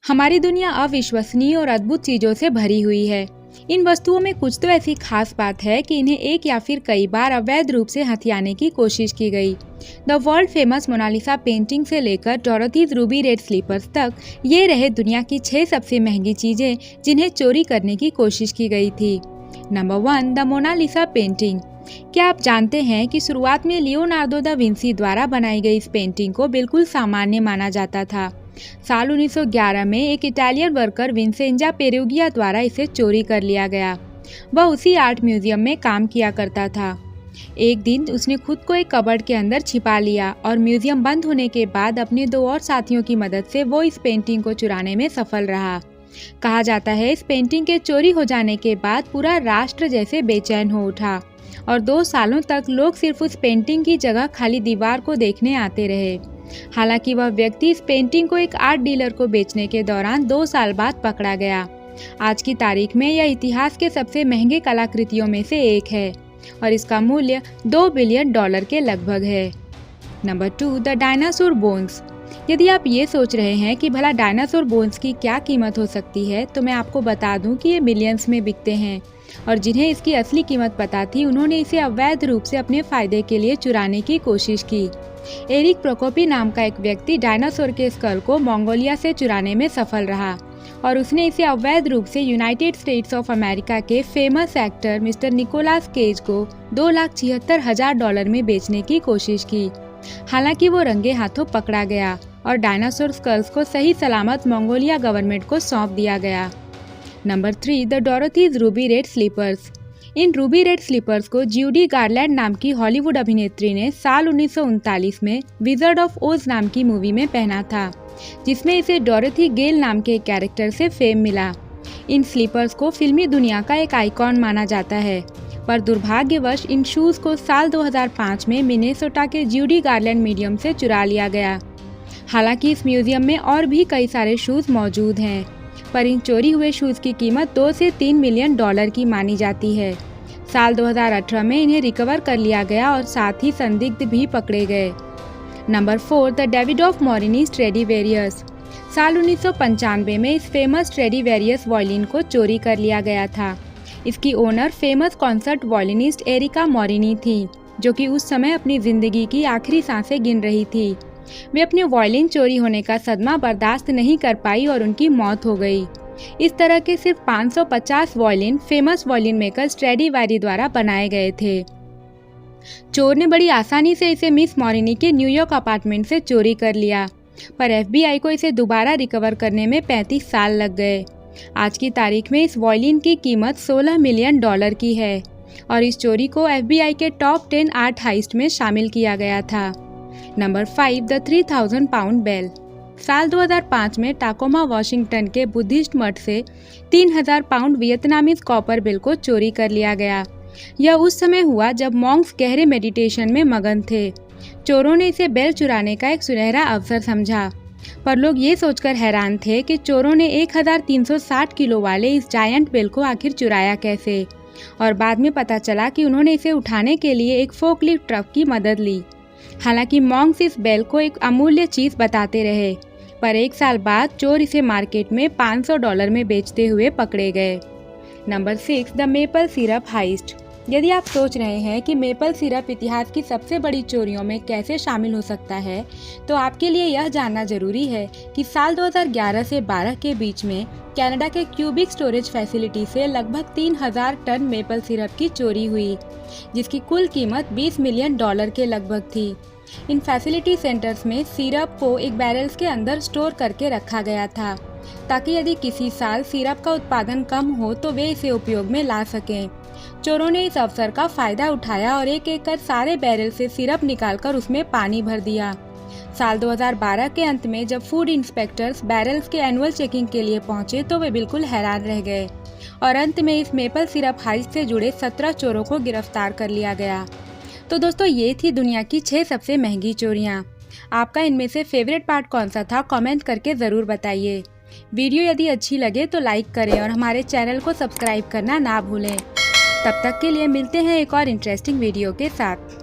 हमारी दुनिया अविश्वसनीय और अद्भुत चीजों से भरी हुई है। इन वस्तुओं में कुछ तो ऐसी खास बात है कि इन्हें एक या फिर कई बार अवैध रूप से हथियाने की कोशिश की गई। The world famous Mona Lisa painting से लेकर डोरोथीज रूबी रेड स्लीपर्स तक ये रहे दुनिया की 6 सबसे महंगी चीजें जिन्हें चोरी करने की कोशिश की गई थी। Number 1, the Mona Lisa painting. क्या आप जानते हैं कि शुरुआत में लियोनार्डो दा विंसी द्वारा बनाई गई इस पेंटिंग को बिल्कुल सामान्य माना जाता था। साल 1911 में एक इटालियन वर्कर विंसेंजा पेरुगिया द्वारा इसे चोरी कर लिया गया। वह उसी आर्ट म्यूजियम में काम किया करता था। एक दिन उसने खुद को एक कबर्ड के अंदर छिपा लिया और म्यूजियम बंद होने के बाद अपने 2 और साथियों की मदद से वो इस पेंटिंग को चुराने में सफल रहा। कहा जाता है इस पेंटिंग के चोरी हो जाने के बाद पूरा राष्ट्र जैसे बेचैन हो उठा और 2 सालों तक लोग सिर्फ उस पेंटिंग की जगह खाली दीवार को देखने आते रहे। हालांकि वह व्यक्ति इस पेंटिंग को एक आर्ट डीलर को बेचने के दौरान 2 साल बाद पकड़ा गया। आज की तारीख में यह इतिहास के सबसे महंगे कलाकृतियों में से एक है और इसका मूल्य $2 बिलियन के लगभग है। Number 2, the dinosaur bones. यदि आप ये सोच रहे हैं कि भला डायनासोर बोन्स की क्या कीमत हो सकती है, तो मैं आपको बता दूं कि ये मिलियंस में बिकते हैं और जिन्हें इसकी असली कीमत पता थी उन्होंने इसे अवैध रूप से अपने फायदे के लिए चुराने की कोशिश की। एरिक प्रोकोपी नाम का एक व्यक्ति डायनासोर के स्कल को मंगोलिया से चुराने में सफल रहा और उसने इसे अवैध रूप से यूनाइटेड स्टेट्स ऑफ अमेरिका के famous actor mister Nicolas Cage को $2,76,000 में बेचने की कोशिश की। हालांकि वो रंगे हाथों पकड़ा गया और डायनासोर स्कल्स को सही सलामत मंगोलिया गवर्नमेंट को सौंप दिया गया। Number 3, the Dorothy's ruby red slippers. इन रूबी रेड स्लीपर्स को ज्यूडी गार्लैंड नाम की हॉलीवुड अभिनेत्री ने साल 1939 में विजर्ड ऑफ ओज नाम की मूवी में पहना था, जिसमें इसे डोरोथी गेल नाम के कैरेक्टर से फेम मिला। इन स्लीपर्स को फिल्मी दुनिया का एक आइकॉन माना जाता है, पर दुर्भाग्यवश इन शूज को साल 2005 में मिनेसोटा के ज्यूडी गार्लैंड म्यूजियम से चुरा लिया गया। हालांकि इस म्यूजियम में और भी कई सारे शूज मौजूद हैं, पर इन चोरी हुए शूज की कीमत $2 से $3 मिलियन की मानी जाती है। साल 2018 में इन्हें रिकवर कर लिया गया और साथ ही संदिग्ध भी पकड़े गए। Number 4, the Davidoff Morini Stradivarius. साल 1995 में इस फेमस स्ट्रेडिवेरियस वायलिन को चोरी कर लिया गया था। इसकी owner famous concert violinist Erica Morini थी, जो कि उस समय अपनी जिंदगी की आखिरी सांसें गिन रही थी। वे अपने वायलिन चोरी होने का सदमा बर्दाश्त नहीं कर पाई और उनकी मौत हो गई। इस तरह के सिर्फ 550 वायलिन फेमस वायलिन मेकर स्ट्रेडिवैरी द्वारा बनाए गए थे। चोर ने बड़ी आसानी से इसे मिस मोरिनी के न्यूयॉर्क अपार्टमेंट से चोरी कर लिया, पर FBI को इसे दोबारा रिकवर करने में 35 साल लग गए। आज की तारीख में इस वायलिन की कीमत $16 मिलियन की है और इस चोरी को FBI के टॉप 10 आर्ट हाइस्ट में शामिल किया गया था। Number 5, the 3000 pound bell. साल 2005 में टाकोमा वाशिंगटन के बुद्धिस्ट मठ से 3000 पाउंड वियतनामीज कॉपर बेल को चोरी कर लिया गया। यह उस समय हुआ जब मॉन्क्स गहरे मेडिटेशन में मगन थे। चोरों ने इसे बेल चुराने का एक सुनहरा अवसर समझा, पर लोग ये सोचकर हैरान थे कि चोरों ने 1360 किलो वाले इस जायंट बेल को आखिर चुराया कैसे, और बाद में पता चला कि उन्होंने इसे उठाने के लिए एक फोकलिफ्ट ट्रक की मदद ली। हालांकि मॉन्क्स इस बेल को एक अमूल्य चीज बताते रहे, पर 1 साल बाद चोर इसे मार्केट में $500 में बेचते हुए पकड़े गए। Number 6, the maple syrup heist. यदि आप सोच रहे हैं कि मेपल सिरप इतिहास की सबसे बड़ी चोरियों में कैसे शामिल हो सकता है, तो आपके लिए यह जानना जरूरी है कि साल 2011 से 12 के बीच में कनाडा के क्यूबिक स्टोरेज फैसिलिटी से लगभग 3000 टन मेपल सिरप की चोरी हुई, जिसकी कुल कीमत $20 मिलियन के लगभग थी। इन फैसिलिटी सेंटर्स में सिरप को एक बैरल्स के अंदर स्टोर करके रखा गया था, ताकि यदि किसी साल सिरप का उत्पादन कम हो तो वे इसे उपयोग में ला सकें। चोरों ने इस अवसर का फायदा उठाया और एक एक कर सारे बैरल से सिरप निकालकर उसमें पानी भर दिया। साल 2012 के अंत में जब फूड इंस्पेक्टर्स बैरल्स के एनुअल चेकिंग के लिए पहुंचे तो वे बिल्कुल हैरान रह गए और अंत में इस मेपल सिरप हाइस्ट से जुड़े 17 चोरों को गिरफ्तार कर लिया गया। तो दोस्तों, ये थी दुनिया की 6 सबसे महंगी चोरियां। आपका इनमें से फेवरेट पार्ट कौन सा था, कमेंट करके ज़रूर बताइए। वीडियो यदि अच्छी लगे तो लाइक करें और हमारे चैनल को सब्सक्राइब करना ना भूलें। तब तक के लिए मिलते हैं एक और इंटरेस्टिंग वीडियो के साथ।